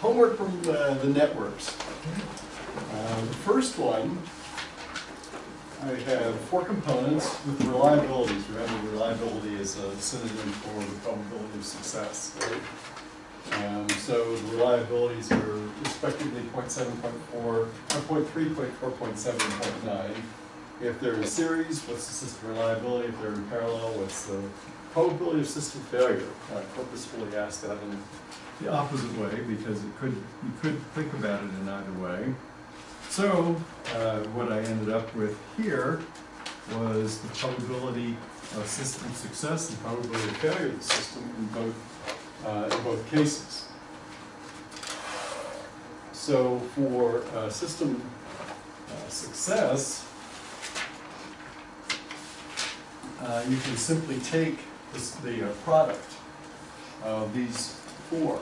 homework from the networks. The first one, I have 4 components with reliabilities. Remember, reliability is a synonym for the probability of success. Right? So the reliabilities are respectively 0.7, 0.4, 0.3, 0.4, 0.7, 0.9. If they're in series, what's the system reliability? If they're in parallel, what's the probability of system failure? I purposefully asked that in the opposite way because you could think about it in either way. So what I ended up with here was the probability of system success and probability of failure of the system in both cases. So for system success, you can simply take the product of these 4,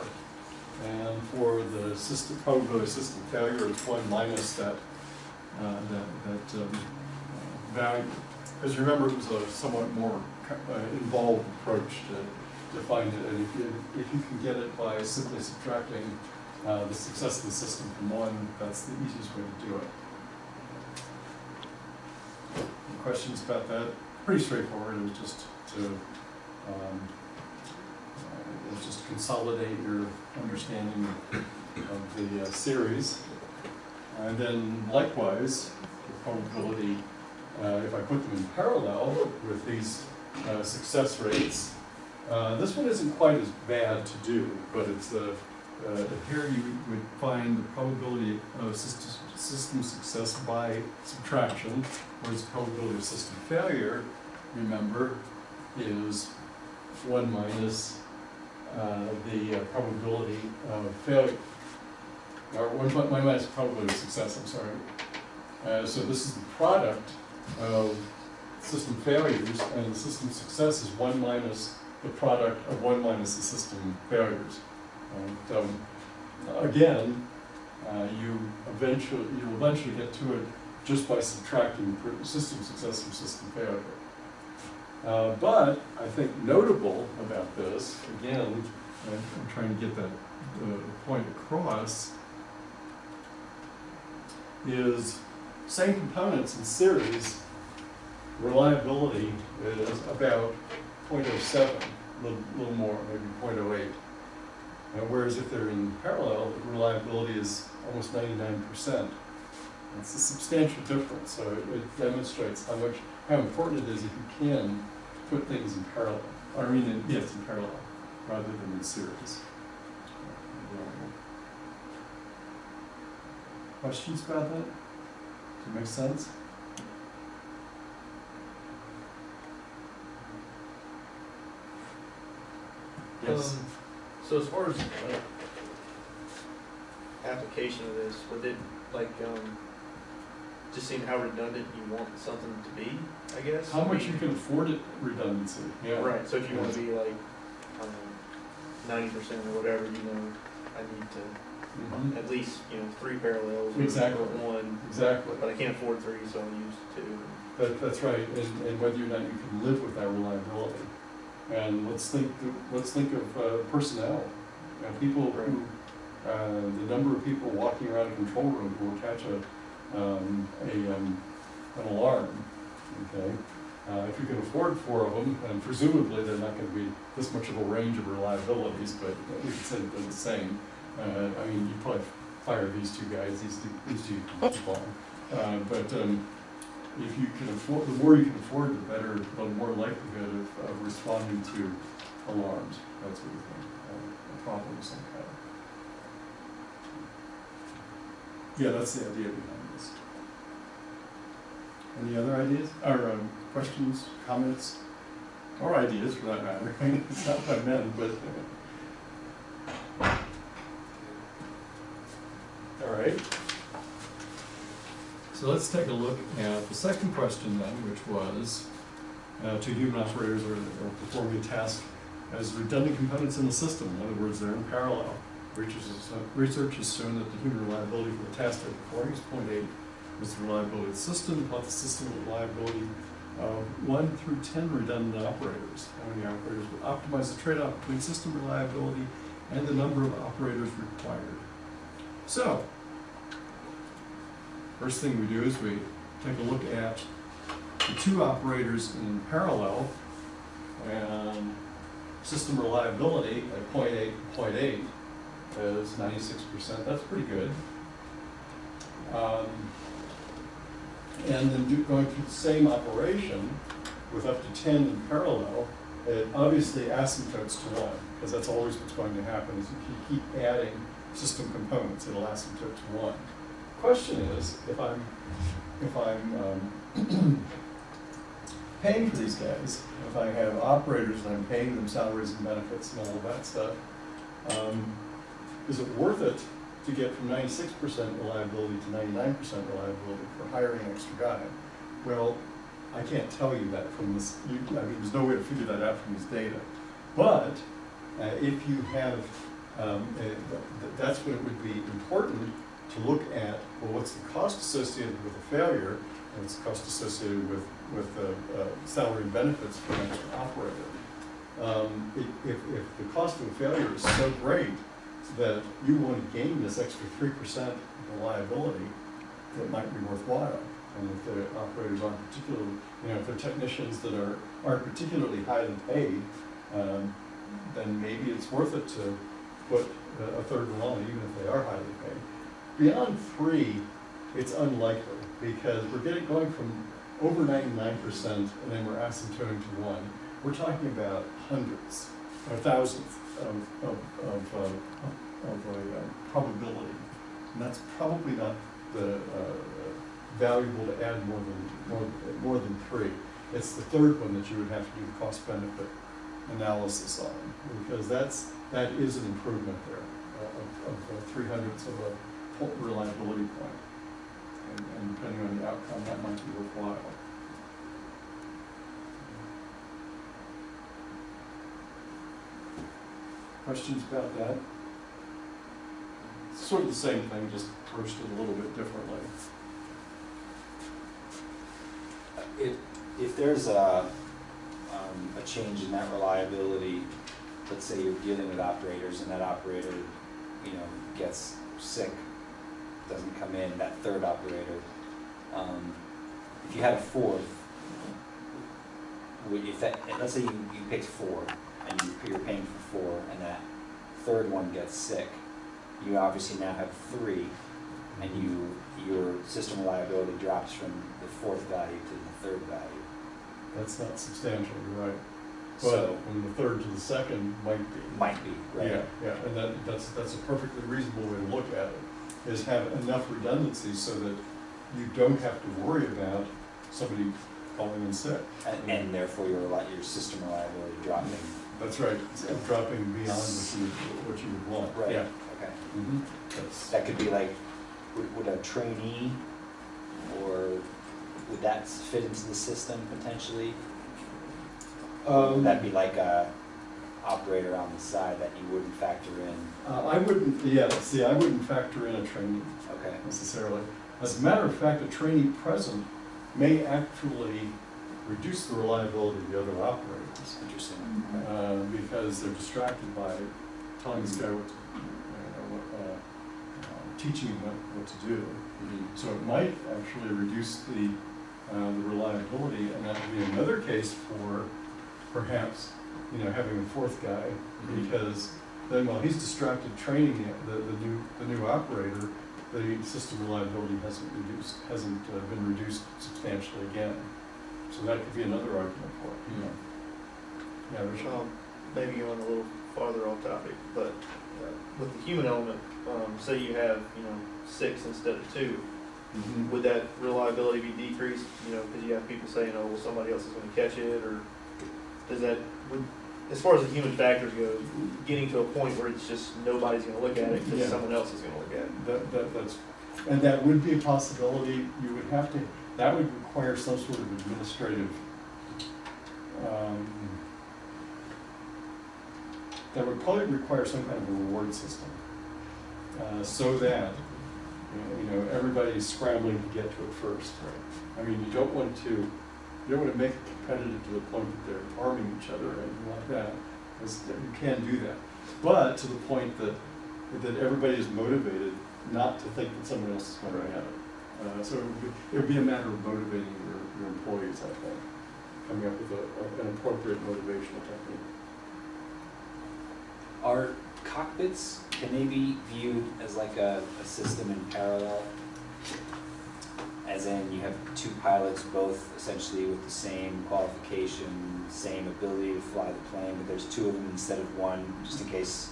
and for the system probability of system failure, it's 1 minus that value. Because remember, it was a somewhat more involved approach to find it, and if you can get it by simply subtracting the success of the system from 1, that's the easiest way to do it. Any questions about that? Pretty straightforward. It was just to consolidate your understanding of the series, and then likewise the probability. If I put them in parallel with these success rates, this one isn't quite as bad to do, but it's here you would find the probability of system success by subtraction, whereas the probability of system failure, remember, is 1 minus the probability of failure, or 1 minus the probability of success, I'm sorry. So this is the product of system failures, and the system success is 1 minus the product of 1 minus the system failures. And again, you'll eventually get to it just by subtracting system success from system failure. But I think notable about this, again, I'm trying to get that point across, is same components in series, reliability is about 0.07, a little more, maybe 0.08. Whereas if they're in parallel, the reliability is almost 99%. It's a substantial difference, so it demonstrates how important it is if you can put things in parallel. I mean, yes, in parallel, rather than in series. Questions about that? Does it make sense? Yes. So as far as application of this, would it just seeing how redundant you want something to be, I guess? How much you can afford it redundancy. Yeah. Right. So if you want to be like 90% or whatever, I need to at least 3 parallels. Exactly. Or 1. Exactly. But I can't afford 3, so I'll use 2. That's right. And whether or not you can live with that reliability. And let's think of personnel. People who, the number of people walking around a control room who will catch an alarm. Okay, if you can afford 4 of them, and presumably they're not going to be this much of a range of reliabilities, but we could say they're the same. I mean, you probably fire these 2 guys, these 2 people. But if you can afford, the more you can afford, the better, the more likelihood of responding to alarms. That's what we think. A problem of some kind. Yeah, that's the idea behind this. Any other ideas or questions, comments, or ideas for that matter? It's not what I meant, but all right. So let's take a look at the second question then, which was to human operators or performing a task as redundant components in the system. In other words, they're in parallel. Research has shown that the human reliability for the task they're performing is 0.8. Is the reliability of the system, plus the system reliability of 1 through 10 redundant operators. How many operators would optimize the trade-off between system reliability and the number of operators required? So, first thing we do is we take a look at the two operators in parallel, and system reliability at 0.8 is 96%. That's pretty good. And then going through the same operation with up to 10 in parallel, it obviously asymptotes to 1, because that's always what's going to happen, is if you keep adding system components, it'll asymptote to 1. Question is, if I'm paying for these guys, if I have operators and I'm paying them salaries and benefits and all of that stuff, is it worth it to get from 96% reliability to 99% reliability for hiring an extra guy? Well, I can't tell you that from this. I mean, there's no way to figure that out from this data. But if you have, that's when it would be important to look at, well, what's the cost associated with a failure, and what's the cost associated with salary and benefits for an extra operator. If the cost of a failure is so great that you want to gain this extra 3% reliability, it might be worthwhile. And if the operators aren't particularly, if they're technicians that aren't particularly highly paid, then maybe it's worth it to put a third one on, even if they are highly paid. Beyond 3, it's unlikely, because we're going from over 99%, and then we're asymptoting to 1. We're talking about hundreds or thousands of a probability, and that's probably not the valuable to add more than 3. It's the third one that you would have to do the cost benefit analysis on, because that is an improvement there of 0.03 of a reliability point, and depending on the outcome, that might be worthwhile. Questions about that? It's sort of the same thing, just approached it a little bit differently. If there's a change in that reliability, let's say you're dealing with operators and that operator, gets sick, doesn't come in, that third operator, if you had a fourth, let's say you picked 4 and you're paying for 4 and that third one gets sick, you obviously now have 3 and your system reliability drops from the 4th value to the 3rd value. That's not substantial, you're right. So, but from the 3rd to the 2nd might be. Might be, right. Yeah, and that's a perfectly reasonable way to look at it, is have enough redundancy so that you don't have to worry about somebody calling in sick. And therefore your system reliability dropping. That's right, dropping beyond what you would want. Right, yeah. Okay. Mm-hmm. That could be like, would a trainee, or would that fit into the system potentially? Would that be like a operator on the side that you wouldn't factor in? I wouldn't, I wouldn't factor in a trainee necessarily. As a matter of fact, a trainee present may actually reduce the reliability of the other operators. Interesting. Because they're distracted by telling this guy teaching him what to do. Mm-hmm. So it might actually reduce the reliability, and that would be another case for perhaps having a 4th guy, because then while he's distracted training the new operator, the system reliability hasn't been reduced substantially again. So that could be another argument for it. Yeah, Richard. Maybe going a little farther off topic, but with the human element, say you have 6 instead of 2. Mm-hmm. Would that reliability be decreased? Because you have people saying, "Oh, well, somebody else is going to catch it," or does that? As far as the human factors go, getting to a point where it's just nobody's going to look at it because someone else is going to look at it. And that would be a possibility. You would have to. That would require some sort of administrative. That would probably require some kind of a reward system, so that everybody's scrambling to get to it first. Right? I mean, you don't want to make it competitive to the point that they're harming each other or anything like that. You can do that, but to the point that everybody is motivated not to think that someone else is going to have it. So it would be a matter of motivating your employees, I think, coming up with an appropriate motivational technique. Are cockpits, can they be viewed as like a system in parallel? As in, you have two pilots, both essentially with the same qualification, same ability to fly the plane, but there's two of them instead of one, just in case,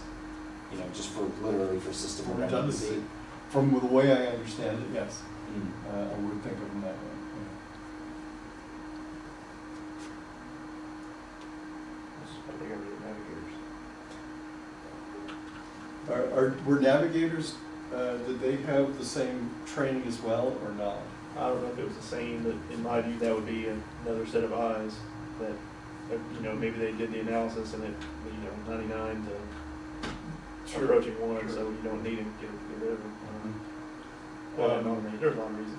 you know, just for literally for system redundancy. From the way I understand it, yes. Mm. I would think of them that way. I think I read navigators. Were navigators, did they have the same training as well, or not? I don't know if it was the same, but in my view, that would be another set of eyes that, you know, maybe they did the analysis and it, you know, 99 to approaching 1, so you don't need to get rid of them. Well, there's a lot of reasons.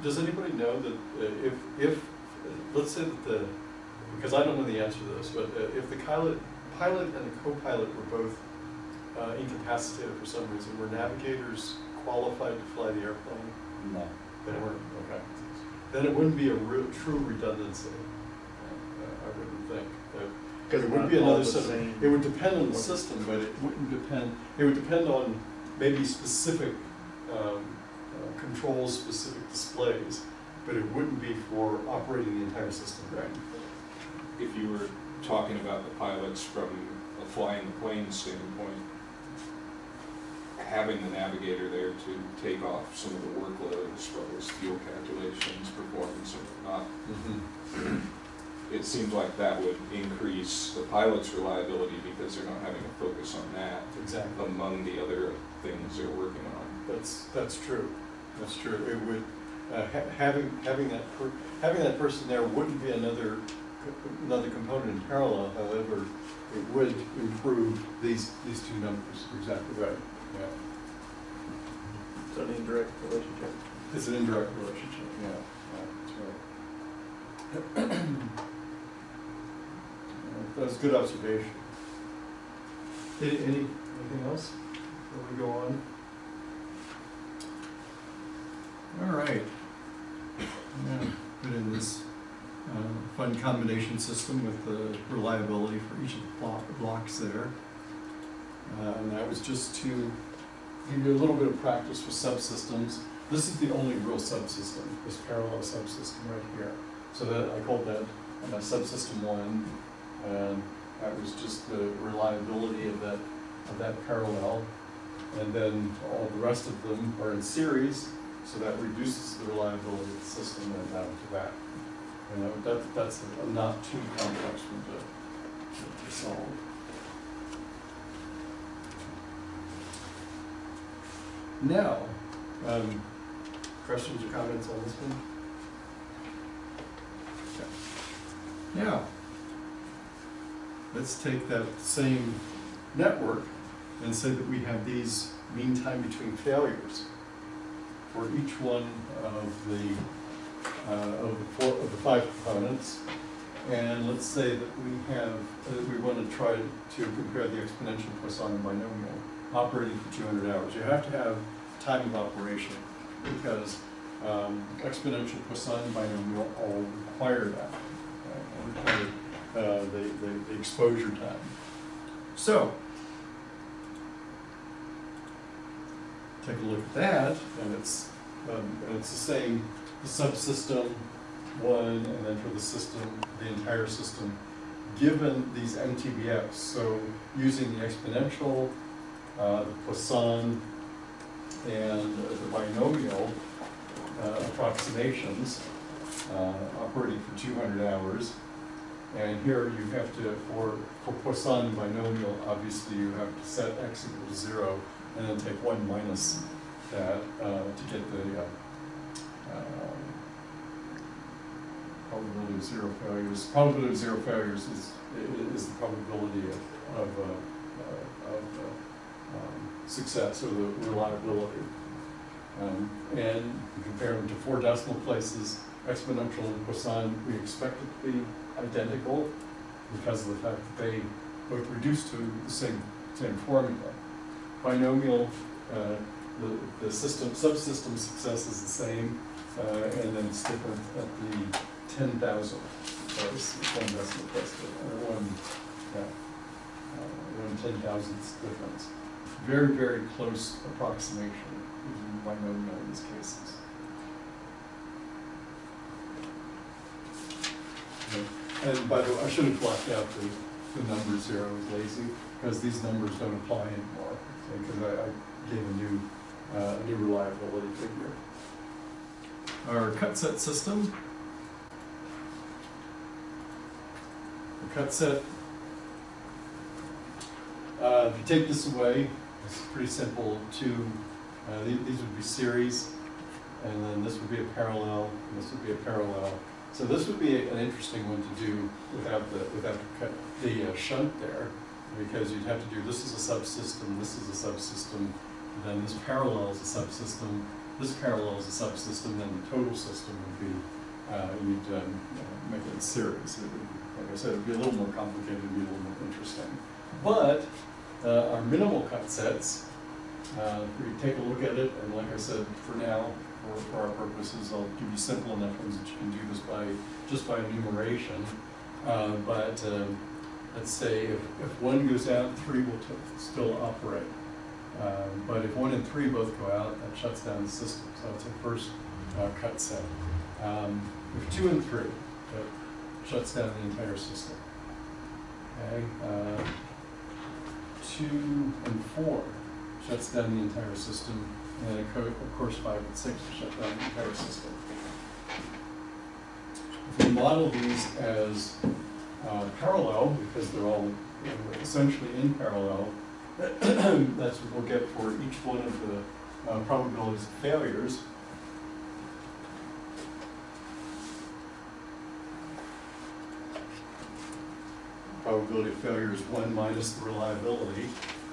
Does anybody know that if let's say that because I don't know the answer to this, but if the pilot and the co-pilot were both incapacitated for some reason, were navigators qualified to fly the airplane? No. They weren't, okay. Then it wouldn't be a true redundancy, I wouldn't think. Because it would be another system. It would depend on the system, but it wouldn't depend, it would depend on maybe specific controls, specific displays, but it wouldn't be for operating the entire system. Right. If you were talking about the pilots from a flying the plane standpoint, having the navigator there to take off some of the workload as far as fuel calculations, performance, and whatnot, it seems like that would increase the pilot's reliability because they're not having to focus on that Exactly. among the other things they're working on. That's true. That's true. It would having that person there wouldn't be another component in parallel. However, it would improve these two numbers. Exactly right. Yeah. So an indirect relationship. It's an indirect relationship. Yeah. That's right. That's a good observation. Anything else before we go on? All right. Yeah, put in this fun combination system with the reliability for each of the blocks there. And that was just to give you a little bit of practice with subsystems. This is the only real subsystem, this parallel subsystem right here. So that I called that subsystem 1, and that was just the reliability of that parallel. And then all the rest of them are in series, so that reduces the reliability of the system and down to that. And that's not too complex one to solve. Now, questions or comments on this one? Okay. Now, let's take that same network and say that we have these mean time between failures for each one of the 5 components. And let's say that we want to try to compare the exponential Poisson binomial operating for 200 hours. You have to have time of operation because exponential Poisson binomial all require that. Require the exposure time. So, take a look at that, and it's the same, the subsystem 1, and then for the system, the entire system, given these MTBFs. So using the exponential, the Poisson, and the binomial approximations, operating for 200 hours. And here you have to, for Poisson binomial, obviously you have to set x equal to 0, and then take 1 minus that to get the probability of 0 failures. Probability of 0 failures is the probability of success, or the reliability. And you compare them to 4 decimal places, exponential and Poisson, we expect it to be identical because of the fact that they both reduce to the same formula. binomial, the system, subsystem success is the same, and then it's different at the 10,000 place, one decimal place, or one, yeah, 1/10,000th difference. Very, very close approximation using binomial in these cases. Okay. And by the way, I should have blocked out the numbers here, I was lazy, because these numbers don't apply anymore, because I gave a new reliability figure. Our cut set system. The cut set, if you take this away, it's pretty simple. These would be series, and then this would be a parallel, and this would be a parallel. So this would be an interesting one to do without the shunt there, because you'd have to do, this is a subsystem, this is a subsystem, then this parallels a subsystem, this parallels a subsystem, then the total system would be, you'd make it in series. Like I said, it would be a little more complicated, it would be a little more interesting. But our minimal cut sets, we take a look at it, and like I said, for now, for our purposes, I'll give you simple enough ones that you can do this just by enumeration. Let's say if 1 goes out, 3 will still operate. But if 1 and 3 both go out, that shuts down the system. So it's a first cut set. If 2 and 3, that shuts down the entire system. Okay. 2 and 4 shuts down the entire system, and of course 5 and 6 shut down the entire system. If we model these as parallel, because they're all essentially in parallel, that's what we'll get for each one of the probabilities of failures. Probability of failure is 1 minus the reliability,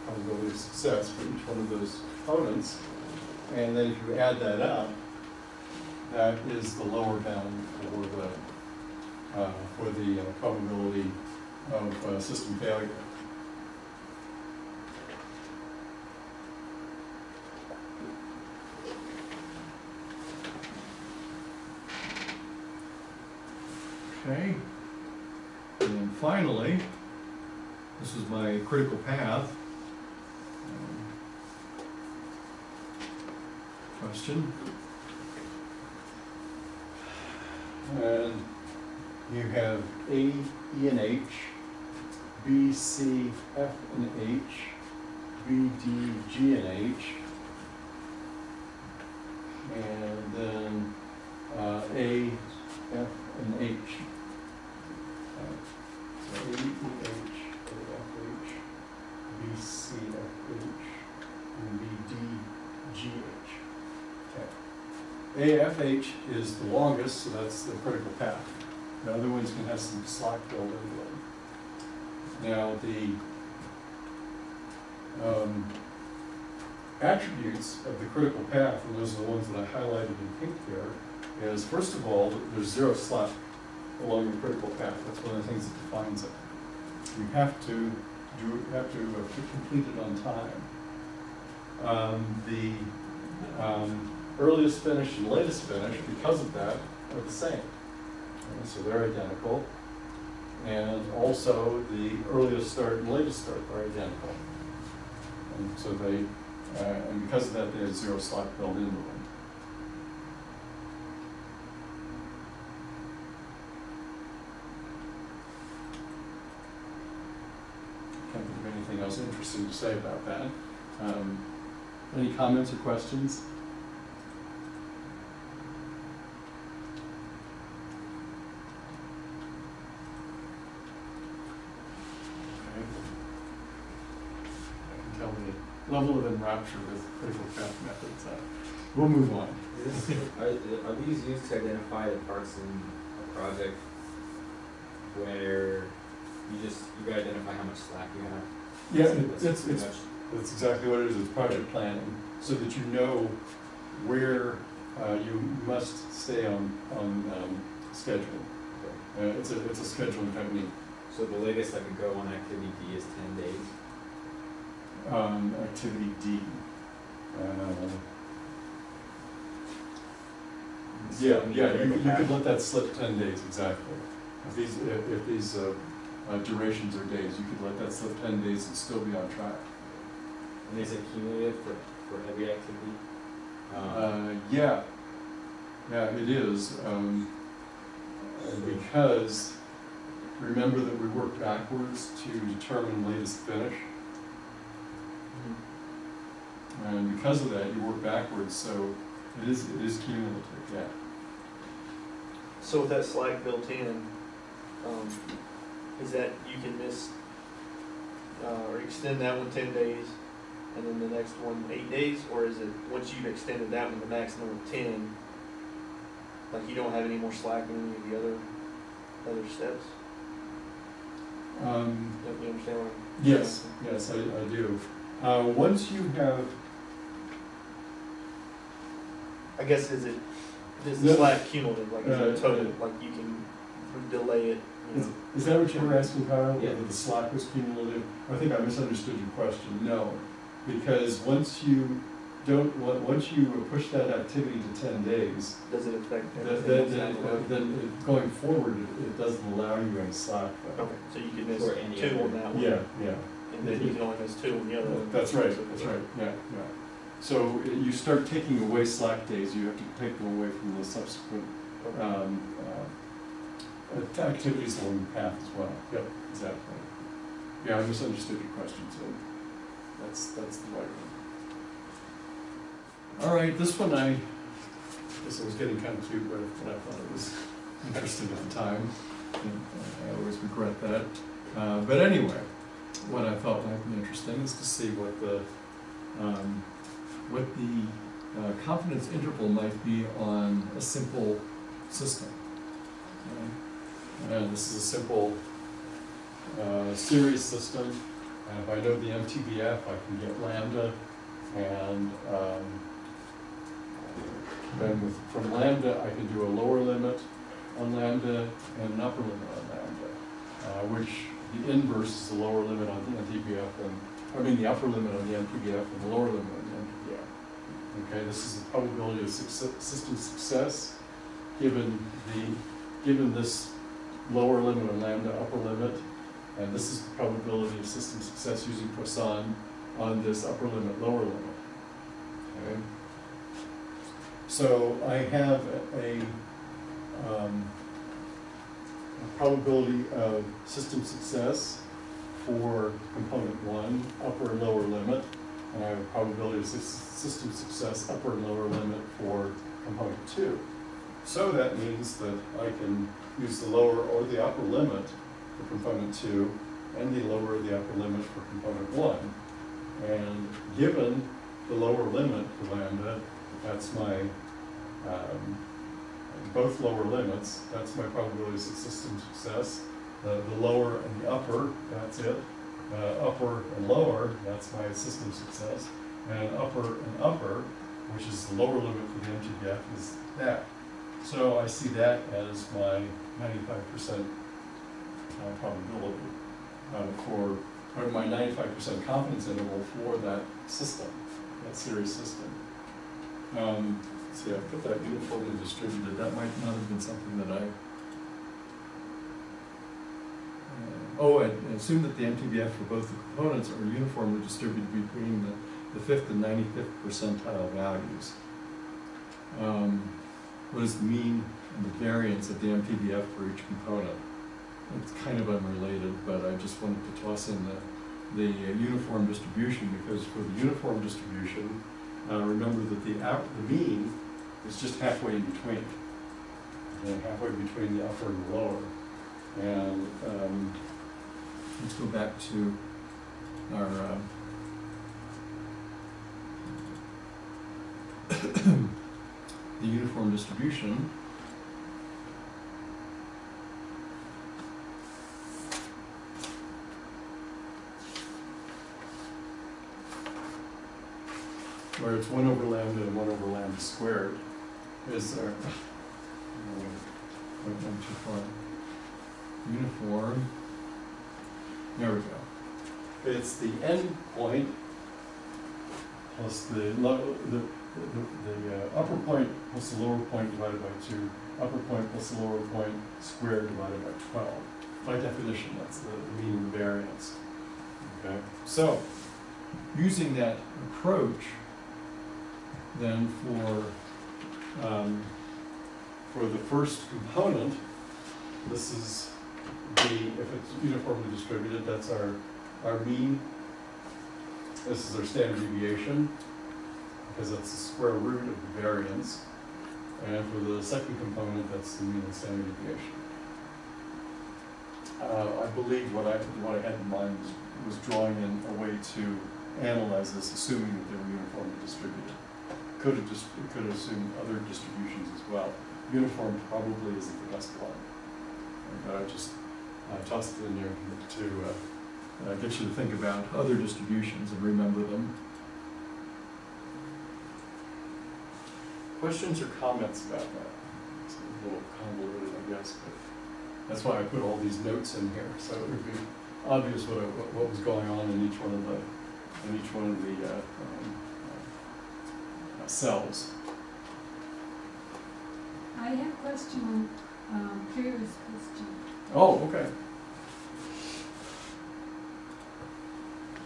probability of success for each one of those components. And then if you add that up, that is the lower bound for the probability of system failure. Okay. And then finally, this is my critical path. Question. And you have A, E, and H, B, C, F, and H, B, D, G, and H, and then A, F, and H. So A, E, H, A, F, H, B, C, F, H, and B, D, G, H. Okay. AFH is the longest, so that's the critical path. The other ones can have some slack built into them. Now the attributes of the critical path, and those are the ones that I highlighted in pink here, is first of all, there's 0 slack along the critical path. That's one of the things that defines it. You have to complete it on time. The earliest finish and latest finish, because of that, are the same. Okay, so they're identical. And also the earliest start and latest start are identical. And so and because of that, they have 0 slack built into them. Can't think of anything else interesting to say about that. Any comments or questions? Level of enrapture with critical path methods. We'll move on. Are these used to identify the parts in a project where you identify how much slack you have? Yeah, that's exactly what it is. It's project planning, so that you know where you must stay on schedule. It's a scheduling technique. So the latest I could go on activity D is 10 days? activity D. Yeah, you could let that slip 10 days, exactly. If these durations are days, you could let that slip 10 days and still be on track. And is it cumulative for every activity? Yeah, it is, because remember that we work backwards to determine latest finish, and because of that, you work backwards, so it is cumulative, yeah. So with that slack built in, is that you can miss, or extend that one 10 days, and then the next one 8 days, or is it, once you've extended that one the maximum of 10, like you don't have any more slack in any of the other steps? You understand what I'm Yes, saying? yes, I do. Once you have, I guess is the No. slack cumulative, like is it total, Yeah. like you can delay it, you know? is that what you were asking, Kyle? Yeah. Whether the slack was cumulative? I think I misunderstood your question. No, because once you push that activity to 10 days, Does it affect everything else down the road? then going forward, it doesn't allow you any slack. though. Okay, so you can miss For any 2 other- on that one. Yeah, And then you can only miss 2 on the other one. that's right, yeah. So you start taking away slack days, you have to take them away from the subsequent Okay. activities along the path as well. Yep, exactly. Yeah, I misunderstood your question, so that's the right one. All right, this one I guess I was getting kind of cute, but I thought it was interesting at the time. And I always regret that. But anyway, what I thought might be interesting is to see what the confidence interval might be on a simple system. And this is a simple series system. If I know the MTBF, I can get lambda, and then from lambda, I can do a lower limit on lambda and an upper limit on lambda, which the inverse is the lower limit on the MTBF, the upper limit on the MTBF and the lower limit on the MTBF. Okay, this is the probability of system success given this lower limit on lambda, upper limit, and this is the probability of system success using Poisson on this upper limit, lower limit. Okay. So I have a probability of system success for component 1, upper and lower limit, and I have a probability of system success, upper and lower limit for component 2. So that means that I can use the lower or the upper limit for component 2 and the lower or the upper limit for component 1. And given the lower limit for lambda, that's my, both lower limits, that's my probability of system success. The lower and the upper, that's it. Upper and lower, that's my system success. And upper, which is the lower limit for the MTBF, is that. So I see that as my 95% probability for my 95% confidence interval for that system, that series system. See, I put that uniformly distributed. That might not have been something that I. I assume that the MTBF for both the components are uniformly distributed between the 5th and 95th percentile values. What is the mean and the variance of the MTBF for each component? It's kind of unrelated, but I just wanted to toss in the uniform distribution, because for the uniform distribution, remember that the mean is just halfway in between. And halfway between the upper and the lower. And let's go back to our the uniform distribution. Where it's 1 over lambda and 1 over lambda squared is our went too far. Uniform. There we go. It's the end point plus the upper point plus the lower point divided by 2, upper point plus the lower point squared divided by 12. By definition, that's the mean variance. Okay, so using that approach, then for the first component, this is if it's uniformly distributed, that's our mean. This is our standard deviation, because that's the square root of the variance. And for the second component, that's the mean and standard deviation. I believe what I had in mind was drawing in a way to analyze this, assuming that they were uniformly distributed. It could assume other distributions as well. Uniform probably isn't the best one. But I just tossed it in there to get you to think about other distributions and remember them. Questions or comments about that? It's a little convoluted, I guess, but that's why I put all these notes in here, so it would be obvious what was going on in each one of the cells. I have a question on previous question. Oh, okay.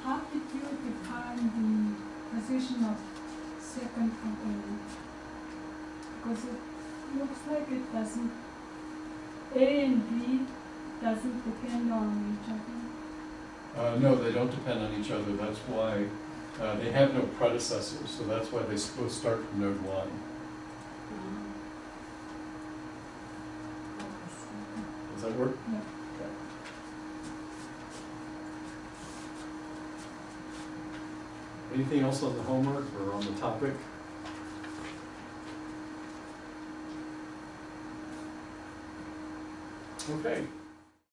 How did you define the position of second component? Because it looks like it doesn't, A and B doesn't depend on each other. No, they don't depend on each other. That's why they have no predecessors, so that's why they both start from node 1. Does that work? Yeah. Okay. Anything else on the homework or on the topic? Okay.